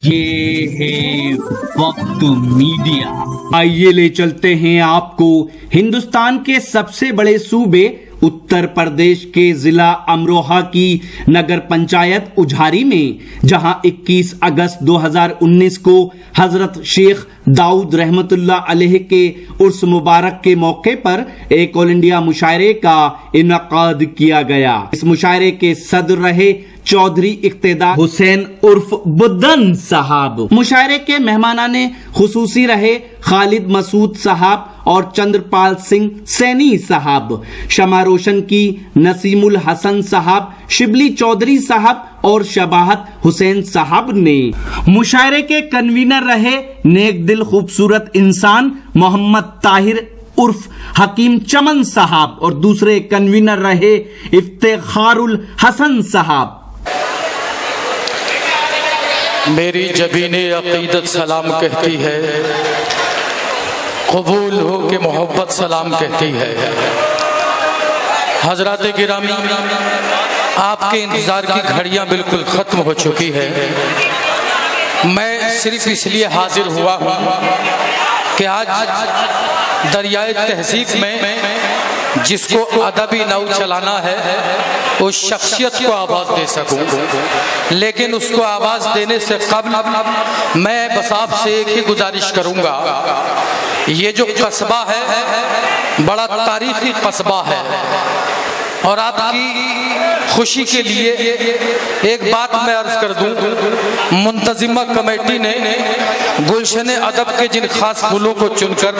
ये है वक्त मीडिया। आइए ले चलते हैं आपको हिंदुस्तान के सबसे बड़े सूबे उत्तर प्रदेश के जिला अमरोहा की नगर पंचायत उझारी में, जहां 21 अगस्त 2019 को हजरत शेख दाऊद रहमतुल्लाह अलैह के उर्स मुबारक के मौके पर एक ऑल इंडिया मुशायरे का इनकाद किया गया। इस मुशायरे के सदर रहे चौधरी इक्तेदार हुसैन उर्फ बुद्दन साहब। मुशायरे के मेहमानाने खुसूसी रहे खालिद मसूद साहब और चंद्रपाल सिंह सैनी साहब। शमा रोशन की नसीमुल हसन साहब, शिबली चौधरी साहब और शबाहत हुसैन साहब ने। मुशायरे के कन्वीनर रहे नेक दिल खूबसूरत इंसान मोहम्मद ताहिर उर्फ हकीम चमन साहब और दूसरे कन्वीनर रहे इफ्तिखारुल हसन साहब। मेरी जबीने अकीदत सलाम कहती है, कबूल हो के मोहब्बत सलाम कहती है। हजरात गिरामी, आपके इंतजार की घड़ियां बिल्कुल खत्म हो चुकी है। मैं सिर्फ इसलिए हाजिर हुआ हूँ कि आज दरियाए तहजीब में जिसको अदबी नौ चलाना है उस शख्सियत को आवाज दे सकूं। लेकिन उसको आवाज देने से कबल मैं बस आपसे एक ही गुजारिश करूंगा, ये जो कस्बा है बड़ा तारीखी कस्बा है और आपकी खुशी के लिए एक बात मैं अर्ज कर दूं। मुंतजिमा कमेटी ने गुलशन अदब के जिन खास फूलों को चुनकर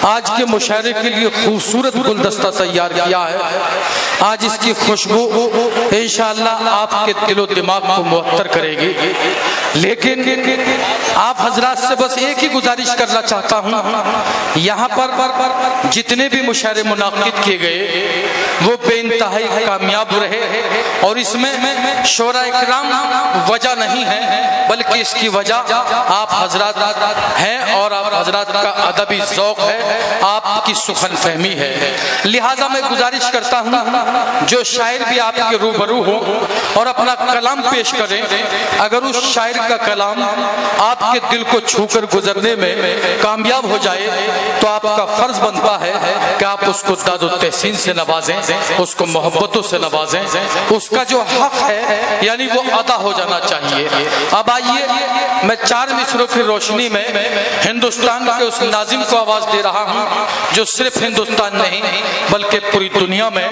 आज के मुशायरे के लिए खूबसूरत गुलदस्ता तैयार किया है, आज इसकी खुशबू इंशाअल्लाह आपके दिलो दिमाग को मुअत्तर करेगी। लेकिन आप हजरात से बस एक ही गुजारिश करना चाहता हूँ, यहाँ पर जितने भी मुशायरे मुनाकिद किए गए वो बेइंतहाई कामयाब रहे और इसमें शोरा इकराम वजह नहीं है, बल्कि इसकी वजह आप हजरात हैं और आप हजरात का अदबी ज़ौक़ है, आपकी सुखन फहमी है। लिहाजा मैं गुजारिश करता हूँ जो शायर भी आपके रूबरू हो और अपना कलाम पेश करें, अगर उस शायर का कलाम आपके दिल को छूकर गुजरने में कामयाब हो जाए तो आपका फर्ज बनता है कि आप उसको दादो तहसीन से नवाजें, उसको मोहब्बतों से नवाजें, उसका जो हक है यानी वो अदा हो जाना चाहिए। अब आइए मैं 4 मिसरों की रोशनी में हिंदुस्तान के उस नाजिम को आवाज दे रहा हूँ जो सिर्फ हिंदुस्तान नहीं बल्कि पूरी दुनिया में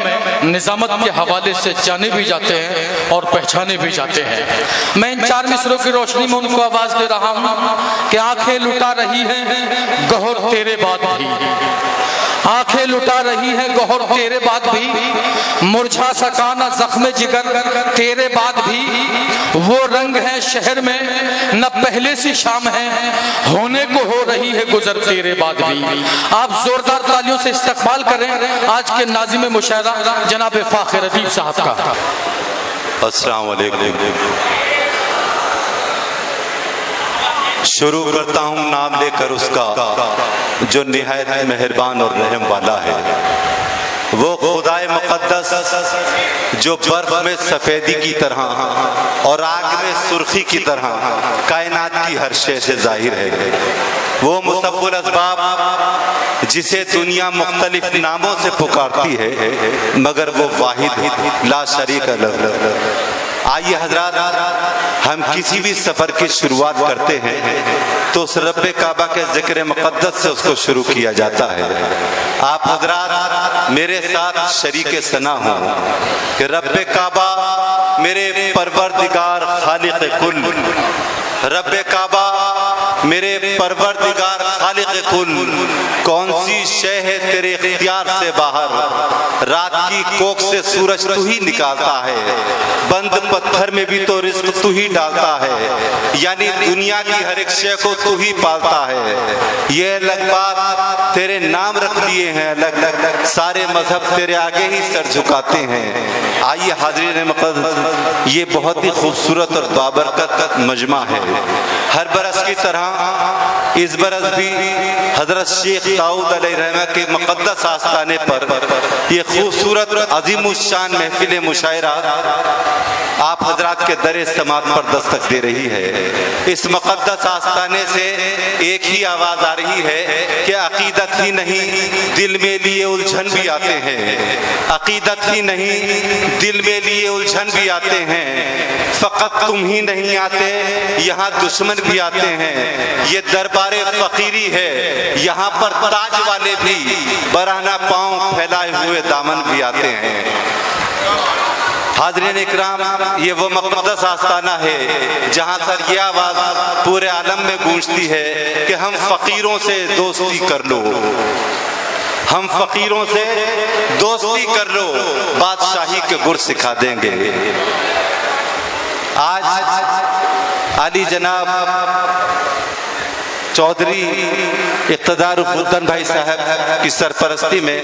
निजामत के हवाले से जाने भी जाते हैं और पहचाने भी जाते हैं। मैं इन 4 मिसरों की रोशनी में उनको आवाज दे रहा हूँ कि आंखें लुटा रही हैं गौहर तेरे बाद भी, आंखें लुटा रही है गौहर तेरे बाद भी, मुरझा सका ना जख्म जिगर तेरे बाद भी, वो रंग है शहर में न पहले सी शाम है, होने को हो रही है गुजर तेरे बाद भी। आप जोरदार तालियों से इस्तकबाल करें आज के नाज़िम मुशायरा जनाब फाखिर अदीब साहब का। अस्सलाम वालेकुम। शुरू करता हूँ नाम लेकर उसका जो निहायत मेहरबान और रहम वाला है। वो खुदाए मुक़द्दस जो बर्फ में सफ़ेदी की तरह और आग में सुर्खी की तरह कायनात की हर शय से जाहिर है। वो मुसब्बिल असबाब जिसे दुनिया मुख्तलिफ नामों से पुकारती है मगर वो वाहिद ला शरीक लह। आइए हजरात, हम किसी भी सफर की शुरुआत करते हैं तो उस रब्बे काबा के जिक्र मुक़द्दस से उसको शुरू किया जाता है। आप हजरात मेरे साथ शरीके सना हो कि रब्बे काबा मेरे परवरदिगार खालिक कुल, रब्बे काबा मेरे परवरदिगार खालिक कुल, कौन सी शय है तेरे इख्तियार से बाहर, रात की कोख से सूरज तू ही निकालता है, बंद पत्थर में भी तो रिस्क तू ही डालता है, यानी दुनिया की हर एक शय को तू ही पालता है। ये अलग बात तेरे नाम रख दिए हैं अलग अलग, सारे मजहब तेरे आगे ही सर झुकाते हैं। आइए हाज़रीन मुक़द्दस, ये बहुत ही खूबसूरत और बाबरकत मजमा है। ہر برس کی طرح اس برس بھی حضرت شیخ داؤد علیہ الرحمہ کے مقدس آستانے پر یہ خوبصورت عظیم الشان محفل مشاعرہ آپ حضرات کے در سماعت پر دستک دے رہی ہے۔ اس مقدس آستانے سے ایک ہی آواز آ رہی ہے کہ عقیدت ہی نہیں دل میں لیے الجھن بھی آتے ہیں، عقیدت ہی نہیں دل میں لیے الجھن بھی آتے ہیں، فقط تم ہی نہیں آتے یہاں دشمن بھی آتے ہیں، یہ دربار فقیری ہے یہاں پر تاج والے بھی برہنہ پاؤں پھیلائے ہوئے دامن بھی آتے ہیں۔ حاضرین اکرام، یہ وہ مقدس آستانہ ہے جہاں سر یہ آواز پورے عالم میں گونجتی ہے کہ ہم فقیروں سے دوستی کر لو، ہم فقیروں سے دوستی کر لو، بادشاہی کے گر سکھا دیں گے۔ آج علی جناب چودھری اقتدار الدین بھائی صاحب کی سرپرستی میں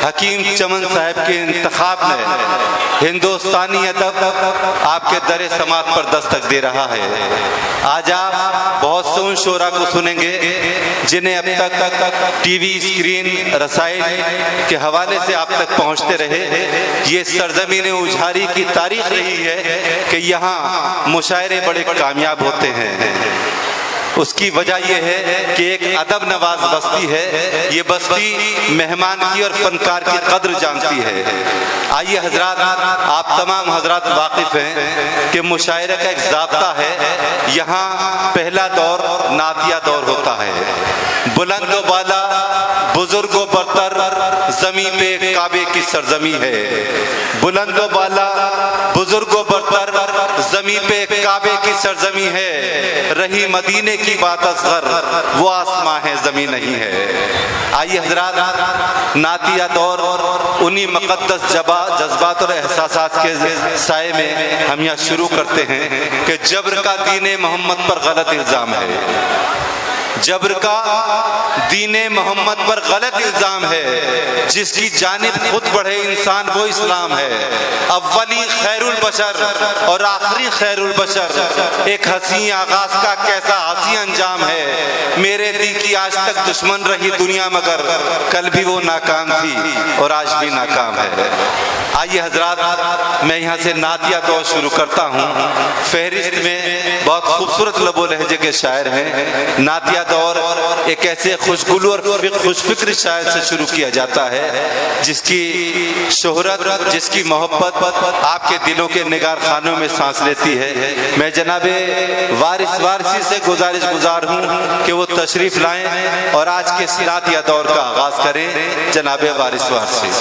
حکیم چمن صاحب کے انتخاب میں ہندوستانی ادب آپ کے در سماعت پر دستک دے رہا ہے۔ آج آپ بہت سے ان شعراء کو سنیں گے جنہیں اب تک ٹی وی اسکرین رسائل کے حوالے سے آپ تک پہنچتے رہے۔ یہ سرزمین اجھاری کی تاریخ رہی ہے کہ یہاں مشاعرے بڑے کامیاب ہوتے ہیں۔ اس کی وجہ یہ ہے کہ ایک ادب نواز بستی ہے، یہ بستی مہمان کی اور فنکار کی قدر جانتی ہے۔ آئیے حضرات، آپ تمام حضرات واقف ہیں کہ مشاعرے کا ایک ضابطہ ہے، یہاں پہلا دور نعتیہ دور ہوتا ہے۔ بلند و بالا بزرگ و برتر زمین پہ کعبے کی سرزمین ہے، بلند و بالا بزرگ و برتر زمین پہ کعبے کی سرزمین ہے، رہی مدینے کی بات اصغر وہ آسماں ہے زمین نہیں ہے۔ آئیے حضرات، نعتیہ دور انہی مقدس جذبات اور احساسات کے سائے میں ہم یہاں شروع کرتے ہیں کہ جبر کا دین محمد پر غلط الزام ہے، جبر کا دین محمد پر غلط الزام ہے، جس کی جانب خود بڑھے انسان وہ اسلام ہے۔ اولی خیر البشر اور آخری خیر البشر، ایک حسین آغاز کا کیسا حسین انجام ہے۔ میرے دل کی آج تک دشمن رہی دنیا مگر کل بھی وہ ناکام تھی اور آج بھی ناکام ہے۔ آئیے حضرات، میں یہاں سے نعتیہ دور شروع کرتا ہوں۔ فہرست میں بہت خوبصورت لب و لہجے کے شاعر ہیں۔ نعتیہ دور ایک ایسے خوشگلو اور خوش فکر شاعر سے شروع کیا جاتا ہے جس کی شہرت، جس کی محبت آپ کے دلوں کے نگار خانوں میں سانس لیتی ہے۔ میں جناب وارثی سے گزار ہوں کہ وہ تشریف لائیں اور آج کے نعتیہ دور کا آغاز کریں۔ جناب وارثی